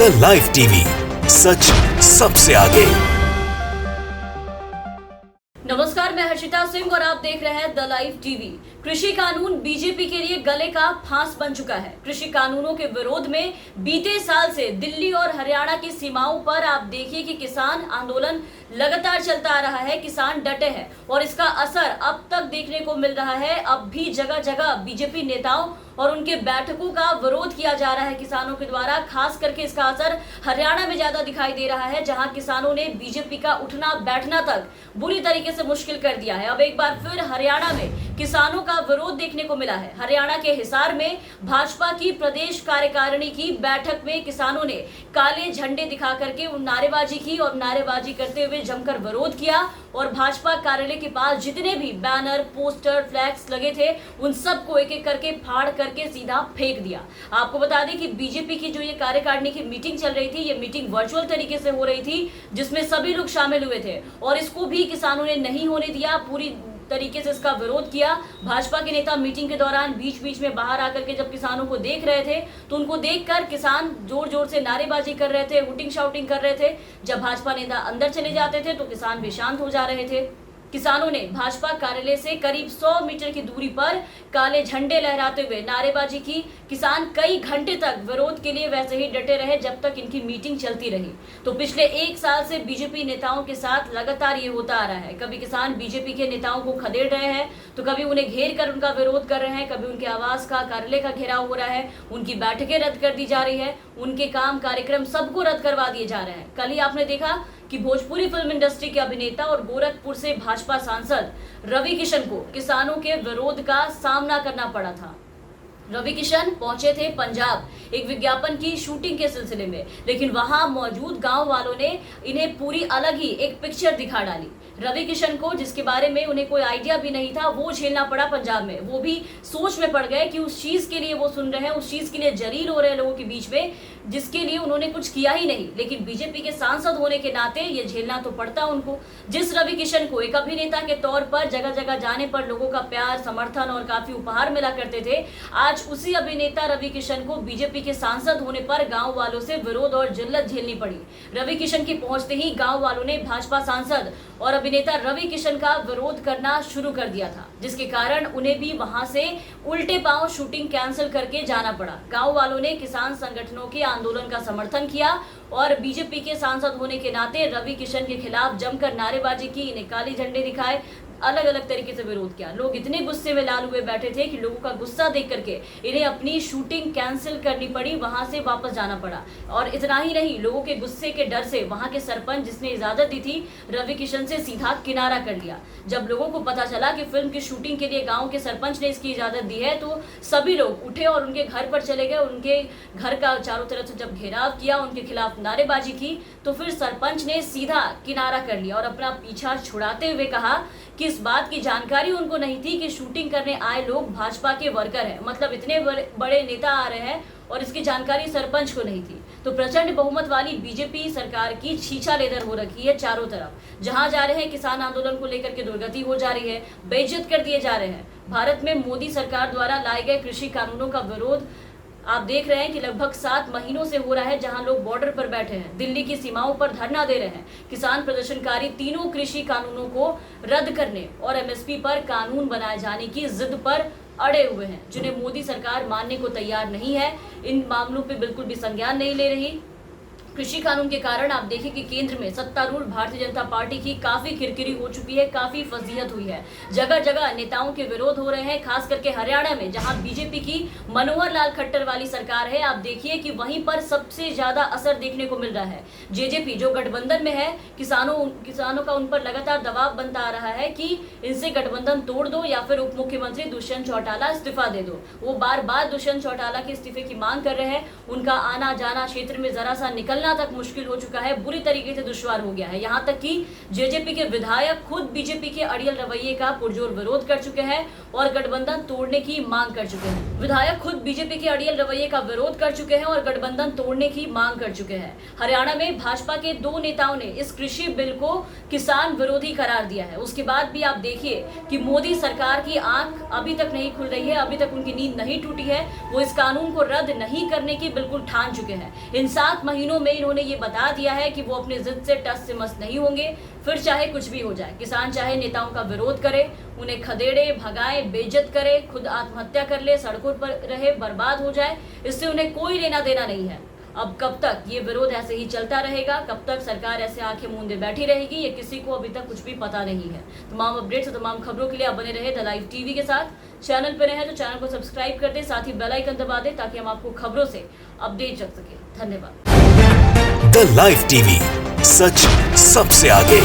The live TV, सच सबसे आगे। नमस्कार, मैं हर्षिता सिंह और आप देख रहे हैं द लाइव टीवी। कृषि कानून बीजेपी के लिए गले का फांस बन चुका है। कृषि कानूनों के विरोध में बीते साल से दिल्ली और हरियाणा की सीमाओं पर आप देखिए कि किसान आंदोलन लगातार चलता आ रहा है। किसान डटे हैं और इसका असर अब तक देखने को मिल रहा है। अब भी जगह जगह बीजेपी नेताओं और उनके बैठकों का विरोध किया जा रहा है किसानों के द्वारा। खास करके इसका असर हरियाणा में ज्यादा दिखाई दे रहा है, जहां किसानों ने बीजेपी का उठना बैठना तक बुरी तरीके से मुश्किल कर दिया है। अब एक बार फिर हरियाणा में किसानों का विरोध देखने को मिला है। हरियाणा के हिसार में भाजपा की प्रदेश कार्यकारिणी की बैठक में किसानों ने काले झंडे दिखा करके नारेबाजी की और नारेबाजी करते हुए जमकर विरोध किया और भाजपा कार्यालय के पास जितने भी बैनर, पोस्टर, फ्लैक्स लगे थे उन सबको एक एक करके फाड़ करके सीधा फेंक दिया। आपको बता दें कि बीजेपी की जो ये कार्यकारिणी की मीटिंग चल रही थी, ये मीटिंग वर्चुअल तरीके से हो रही थी, जिसमें सभी लोग शामिल हुए थे और इसको भी किसानों ने नहीं होने दिया। पूरी तरीके से इसका विरोध किया। भाजपा के नेता मीटिंग के दौरान बीच बीच में बाहर आकर के जब किसानों को देख रहे थे तो उनको देखकर किसान जोर जोर से नारेबाजी कर रहे थे, हुटिंग शाउटिंग कर रहे थे। जब भाजपा नेता अंदर चले जाते थे तो किसान भी शांत हो जा रहे थे। किसानों ने भाजपा कार्यालय से करीब 100 मीटर की दूरी पर काले झंडे लहराते हुए नारेबाजी की। किसान कई घंटे तक विरोध के लिए वैसे ही डटे रहे जब तक इनकी मीटिंग चलती रही। तो पिछले एक साल से बीजेपी नेताओं के साथ लगातार ये होता आ रहा है। कभी किसान बीजेपी के नेताओं को खदेड़ रहे हैं तो कभी उन्हें घेर कर उनका विरोध कर रहे हैं, कभी उनके आवास का, कार्यालय का घेराव हो रहा है, उनकी बैठकें रद्द कर दी जा रही है, उनके काम कार्यक्रम सबको रद्द करवा दिए जा रहे हैं। कल ही आपने देखा कि भोजपुरी फिल्म इंडस्ट्री के अभिनेता और गोरखपुर से भाजपा सांसद रवि किशन को किसानों के विरोध का सामना करना पड़ा था। रवि किशन पहुंचे थे पंजाब एक विज्ञापन की शूटिंग के सिलसिले में, लेकिन वहां मौजूद गांव वालों ने इन्हें पूरी अलग ही एक पिक्चर दिखा डाली। रवि किशन को, जिसके बारे में उन्हें कोई आइडिया भी नहीं था, वो झेलना पड़ा पंजाब में। वो भी सोच में पड़ गए कि उस चीज के लिए वो सुन रहे हैं, उस चीज के लिए जलील हो रहे हैं लोगों के बीच में, जिसके लिए उन्होंने कुछ किया ही नहीं। लेकिन बीजेपी के सांसद होने के नाते ये झेलना तो पड़ता उनको। जिस रवि किशन को एक अभिनेता के तौर पर जगह जगह जाने पर लोगों का प्यार, समर्थन और काफी उपहार मिला करते थे, आज उसी अभिनेता रवि किशन को बीजेपी के सांसद होने पर गांव वालों से विरोध और जिल्लत झेलनी पड़ी। रवि किशन की पहुंचते ही गांव वालों ने भाजपा सांसद और अभिनेता रवि किशन का विरोध करना शुरू कर दिया था, जिसके कारण उन्हें भी वहां से उल्टे पांव शूटिंग कैंसिल करके जाना पड़ा। गांव वालों ने किसान संगठनों के आंदोलन का समर्थन किया और बीजेपी के सांसद होने के नाते रवि किशन के खिलाफ जमकर नारेबाजी की, इन्हें काले झंडे दिखाए, अलग अलग तरीके से विरोध किया। लोग इतने गुस्से में लाल हुए बैठे थे कि लोगों का गुस्सा देख करके इन्हें अपनी शूटिंग कैंसिल करनी पड़ी, वहां से वापस जाना पड़ा। और इतना ही नहीं, लोगों के गुस्से के डर से वहां के सरपंच, जिसने इजाजत दी थी रवि किशन से, सीधा किनारा कर लिया। जब लोगों को पता चला कि फिल्म की शूटिंग के लिए गाँव के सरपंच ने इसकी इजाजत दी है तो सभी लोग उठे और उनके घर पर चले गए। उनके घर का चारों तरफ से जब घेराव किया, उनके खिलाफ नारेबाजी की, तो फिर सरपंच ने सीधा किनारा कर लिया और अपना पीछा छुड़ाते हुए कहा कि इस बात की जानकारी उनको नहीं थी कि शूटिंग करने आए लोग भाजपा के वर्कर हैं। मतलब इतने बड़े नेता आ रहे हैं और इसकी जानकारी सरपंच को नहीं थी। तो प्रचंड बहुमत वाली बीजेपी सरकार की छीछा लेदर हो रखी है चारों तरफ। जहां जा रहे हैं किसान आंदोलन को लेकर के दुर्गति हो जा रही है, बेइज्जत कर दिए जा रहे हैं। भारत में मोदी सरकार द्वारा लाए गए कृषि कानूनों का विरोध आप देख रहे हैं कि लगभग 7 महीनों से हो रहा है, जहां लोग बॉर्डर पर बैठे हैं, दिल्ली की सीमाओं पर धरना दे रहे हैं। किसान प्रदर्शनकारी तीनों कृषि कानूनों को रद्द करने और एमएसपी पर कानून बनाए जाने की जिद पर अड़े हुए हैं, जिन्हें मोदी सरकार मानने को तैयार नहीं है। इन मामलों पे बिल्कुल भी संज्ञान नहीं ले रही। कृषि कानून के कारण आप देखिए कि केंद्र में सत्तारूढ़ भारतीय जनता पार्टी की काफी किरकिरी हो चुकी है, काफी फजीहत हुई है। जगह जगह नेताओं के विरोध हो रहे हैं, खास करके हरियाणा में, जहां बीजेपी की मनोहर लाल खट्टर वाली सरकार है। आप देखिए कि वहीं पर सबसे ज्यादा असर देखने को मिल रहा है। जेजेपी जो गठबंधन में है, किसानों का उन पर लगातार दबाव बनता आ रहा है कि इनसे गठबंधन तोड़ दो या फिर उप मुख्यमंत्री दुष्यंत चौटाला इस्तीफा दे दो। वो बार बार दुष्यंत चौटाला के इस्तीफे की मांग कर रहे हैं। उनका आना जाना क्षेत्र में जरा सा निकल चलना तक मुश्किल हो चुका है, बुरी तरीके से दुश्वार हो गया है। यहाँ तक कि जेजेपी के विधायक खुद बीजेपी के अड़ियल रवैये का पुरजोर विरोध कर चुके हैं और गठबंधन तोड़ने की मांग कर चुके हैं। विधायक खुद बीजेपी के अड़ियल रवैये का विरोध कर चुके हैं और गठबंधन तोड़ने की मांग कर चुके हैं। हरियाणा में भाजपा के 2 नेताओं ने इस कृषि बिल को किसान विरोधी करार दिया है। उसके बाद भी आप देखिए कि मोदी सरकार की आंख अभी तक नहीं खुल रही है, अभी तक उनकी नींद नहीं टूटी है। वो इस कानून को रद्द नहीं करने की बिल्कुल ठान चुके हैं। इन 7 महीनों में इन्होंने ये बता दिया है कि वो अपनी जिद से टस से मस नहीं होंगे, फिर चाहे कुछ भी हो जाए। किसान चाहे नेताओं का विरोध करे, उन्हें खदेड़े, भगाए, बेइज्जत करे, खुद आत्महत्या कर ले, सड़कों पर रहे, बर्बाद हो जाए, इससे उन्हें कोई लेना देना नहीं है। अब कब तक ये विरोध ऐसे ही चलता रहेगा, कब तक सरकार ऐसे आंखें मूंदे बैठी रहेगी, ये किसी को अभी तक कुछ भी पता नहीं है। तमाम अपडेट्स और तमाम खबरों के लिए आप बने रहे द लाइव टीवी के साथ। चैनल पर रहे तो चैनल को सब्सक्राइब कर दें, साथ ही बेल आइकन दबा दें ताकि हम आपको खबरों से अपडेट रख सकें। धन्यवाद। द लाइव टीवी, सच सबसे आगे।